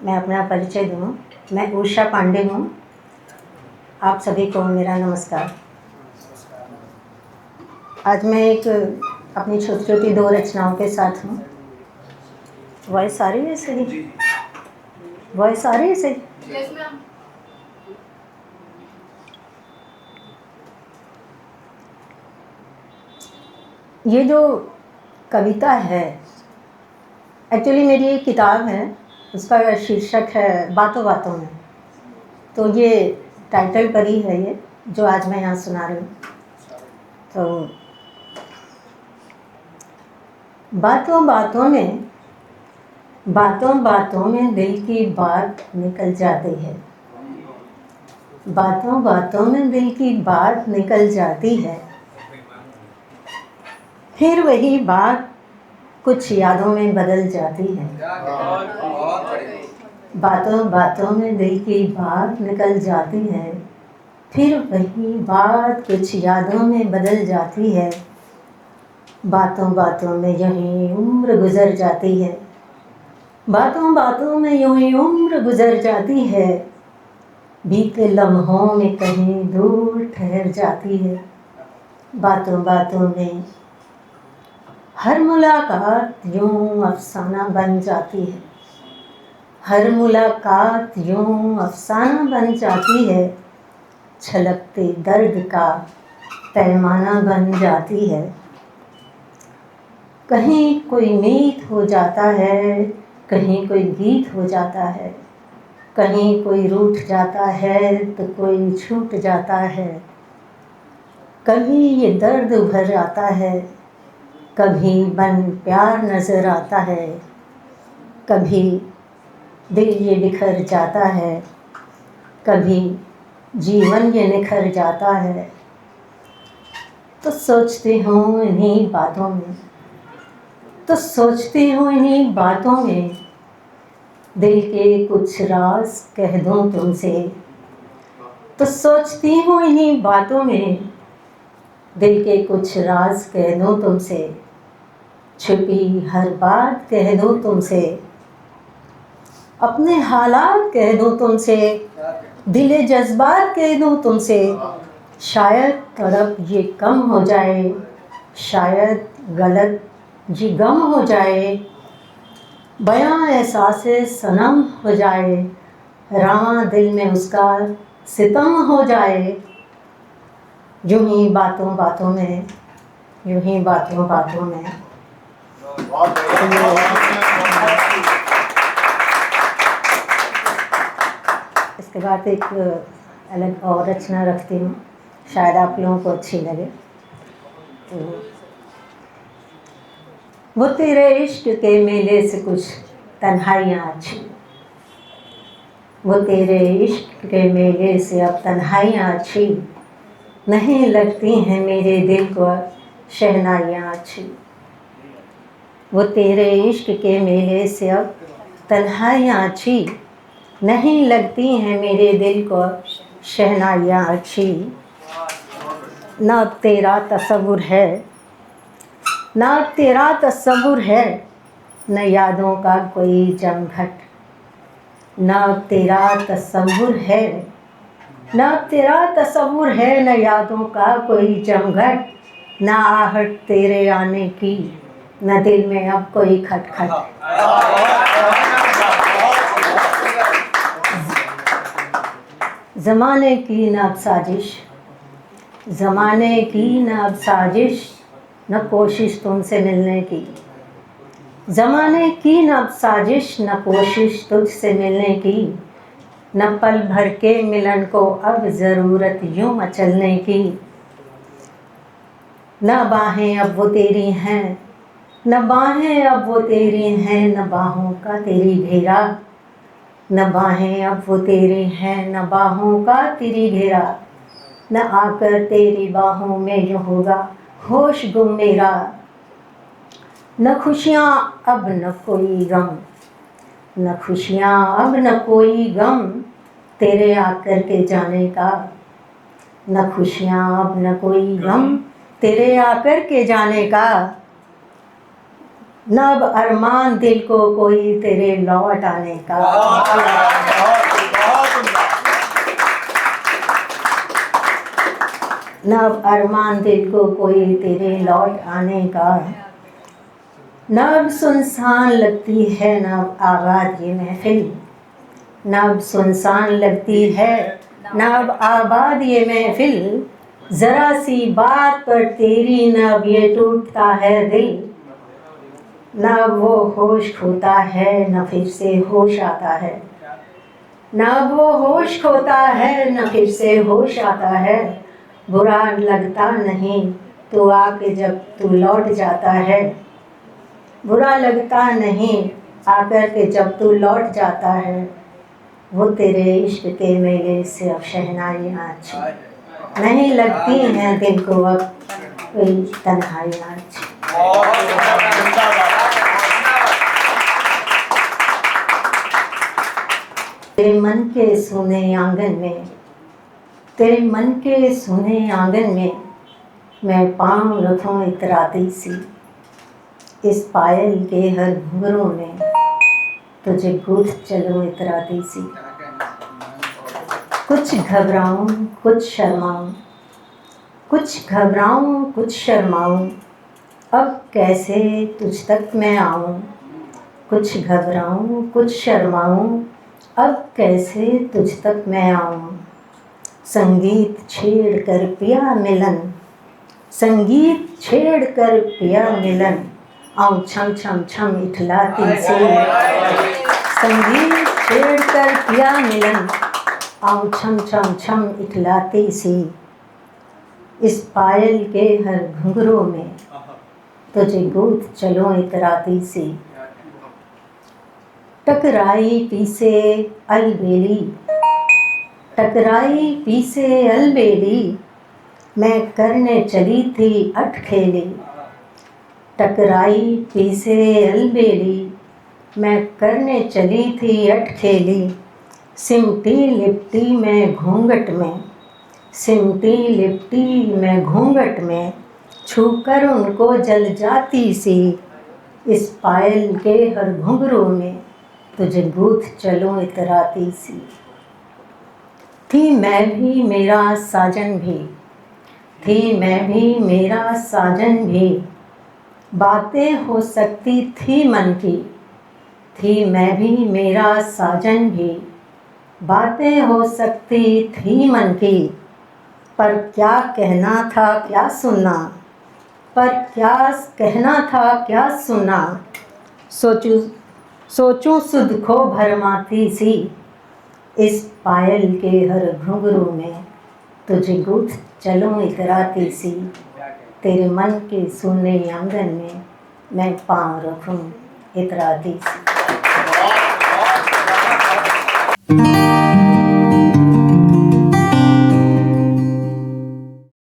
मैं अपना परिचय दूँ। मैं उषा पांडे हूँ। आप सभी को मेरा नमस्कार। आज मैं एक अपनी छोटी छोटी 2 रचनाओं के साथ हूँ। वॉइस आ रही है सही? वॉइस आ रही है सही? Yes ma'am. ये जो कविता है, एक्चुअली मेरी एक किताब है, उसका शीर्षक है बातों बातों में। तो ये टाइटल पर ही है ये जो आज मैं यहाँ सुना रही हूँ। तो बातों बातों में दिल की बात निकल जाती है। बातों बातों में दिल की बात निकल जाती है। फिर वही बात कुछ यादों में बदल जाती है। बातों बातों में दिल की बात निकल जाती है। फिर वही बात कुछ यादों में बदल जाती है। बातों बातों में यूं ही उम्र गुजर जाती है। बातों बातों में यूं ही उम्र गुजर जाती है। बीते लम्हों में कहीं दूर ठहर जाती है। बातों बातों में हर मुलाकात यूं अफसाना बन जाती है। हर मुलाकात यूं अफसाना बन जाती है। छलकते दर्द का पैमाना बन जाती है। कहीं कोई मीत हो जाता है, कहीं कोई गीत हो जाता है। कहीं कोई रूठ जाता है तो कोई छूट जाता है। कभी ये दर्द उभर आता है, कभी बन प्यार नज़र आता है। कभी दिल ये बिखर जाता है, कभी जीवन ये निखर जाता है। तो सोचती हूँ इन्हीं बातों में, तो सोचती हूँ इन्हीं बातों में दिल के कुछ राज कह दूँ तुमसे। तो सोचती हूँ इन्हीं बातों में दिल के कुछ राज कह दूँ तुमसे। छुपी हर बात कह दूँ तुमसे। अपने हालात कह दूँ तुमसे। दिले जज्बात कह दूँ तुमसे। शायद तड़प ये कम हो जाए, शायद गलत जी गम हो जाए। बयां एहसासे सनम हो जाए, रवां दिल में उसका सितम हो जाए। यूं ही बातों बातों में, यूं ही बातों बातों में। इसके बाद एक अलग और रचना रखती हूँ, शायद आप लोगों को अच्छी लगे। तो वो तेरे इश्क के मेले से कुछ तन्हाइयाँ अच्छी। वो तेरे इश्क के मेले से अब तन्हाइयाँ अच्छी। नहीं लगती हैं मेरे दिल को शहनाइयाँ अच्छी। वो तेरे इश्क के मेले से अब तन्हाइयाँ अच्छी। नहीं लगती हैं मेरे दिल को शहनाइयाँ अच्छी। ना तेरा तसव्वुर है, ना तेरा तसव्वुर है, न यादों का कोई जमघट। ना तेरा तसव्वुर है, ना तेरा तसव्वुर है, न यादों का कोई जमघट। ना आहट तेरे आने की, न दिल में अब कोई खटखट। ज़माने की न अब साजिश, ज़माने की न अब साजिश, न कोशिश तुमसे मिलने की। ज़माने की न अब साजिश, न कोशिश तुझसे मिलने की। न पल भर के मिलन को अब ज़रूरत यूं मचलने की। न बाहें अब वो तेरी हैं, न बाहें अब वो तेरी हैं, न बाहों का तेरी घेरा। न बाहें अब वो तेरी हैं, न बाहों का तेरी घेरा। न आकर तेरी बाहों में यूं होगा होश गुम मेरा। न खुशियाँ अब न कोई गम, न खुशियाँ अब न कोई गम, तेरे आकर के जाने का। न खुशियाँ अब न कोई गम, तेरे आकर के जाने का। नब अरमान दिल को कोई तेरे लौट आने का। नब अरमान दिल को कोई तेरे लौट आने का। नब सुनसान लगती है नब आबाद ये महफिल। नब सुनसान लगती है नब आबाद ये महफिल। जरा सी बात पर तेरी नब ये टूटता है दिल। नब वो होश खोता है न फिर से होश आता है। नब वो होश खोता है न फिर से होश आता है। बुरा लगता नहीं तो आके जब तू लौट जाता है। बुरा लगता नहीं आकर के जब तू लौट जाता है। वो तेरे इश्क के मेले से अब शहनाइयाँ अच्छी नहीं लगती हैं दिल को अब कोई तन्हाइयाँ अच्छी। तेरे मन के सोने आंगन में, तेरे मन के सोने आंगन में मैं पाँव रखूं इतराती सी। इस पायल के हर घुंघरू में तुझे गूंथ चलूं इतराती सी। कुछ घबराऊं कुछ शर्माऊं, कुछ घबराऊं कुछ शर्माऊं, अब कैसे तुझ तक मैं आऊं। कुछ घबराऊं कुछ शर्माऊं, अब कैसे तुझ तक मैं आऊं। संगीत छेड़ कर पिया मिलन, संगीत छेड़ कर पिया मिलन, आऊं छम छम छम इठलाती सी। संगीत छेड़ कर पिया मिलन, आऊं छम छम छम इठलाती सी। इस पायल के हर घुंघरू में तुझे गूंथ चलो इतराती सी। टकराई पीसे अलबेली, टकराई पीसे अलबेली, मैं करने चली थी अटखेली। टकराई पीसे अलबेली, मैं करने चली थी अटखेली। सिमटी लिपटी मैं घूंघट में, सिमटी लिपटी मैं घूंघट में, छूकर उनको जल जाती सी। इस पायल के हर घुंघरू में तुझे गूंथ चलूं इतराती सी। थी मैं भी मेरा साजन भी, थी मैं भी मेरा साजन भी, बातें हो सकती थी मन की। थी मैं भी मेरा साजन भी, बातें हो सकती थी मन की। पर क्या कहना था क्या सुनना, पर क्या कहना था क्या सुनना, सोचूं सोचूं सुध को भरमाती सी। इस पायल के हर घुंघरू में तुझे गूंथ चलूं इतराती सी। तेरे मन के सोने आंगन में मैं पाँव रखूं इतराती सी।